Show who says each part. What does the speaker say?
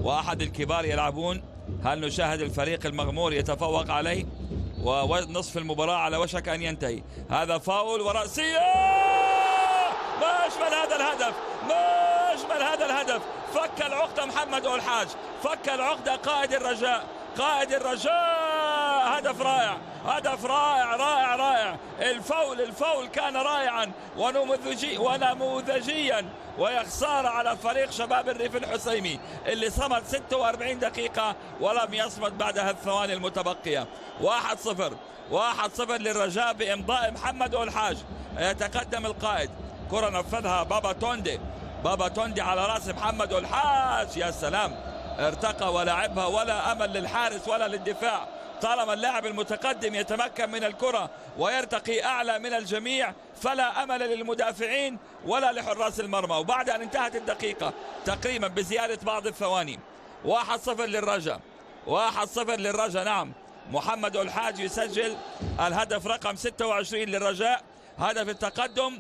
Speaker 1: وأحد الكبار يلعبون. هل نشاهد الفريق المغمور يتفوق عليه ونصف المباراة على وشك أن ينتهي؟ هذا فاول ورأسية. ما أجمل هذا الهدف، ما أجمل هذا الهدف. فك العقدة محمد الحاج، فك العقدة قائد الرجاء، قائد الرجاء. هدف رائع، هدف رائع رائع رائع. الفاول كان رائعا ونموذجيا. ويا خسارة على فريق شباب الريف الحسيمي اللي صمد 46 دقيقة ولم يصمد بعدها الثواني المتبقية. 1-0 1-0 للرجاء بإمضاء محمد الحاج. يتقدم القائد، كرة نفذها بابا توندي على رأس محمد الحاج. يا سلام، ارتقى ولعبها، ولا أمل للحارس ولا للدفاع. طالما اللاعب المتقدم يتمكن من الكرة ويرتقي أعلى من الجميع فلا أمل للمدافعين ولا لحراس المرمى. وبعد أن انتهت الدقيقة تقريبا بزيادة بعض الثواني، 1-0 للرجاء، 1-0 للرجاء. نعم، محمد الحاج يسجل الهدف رقم 26 للرجاء، هدف التقدم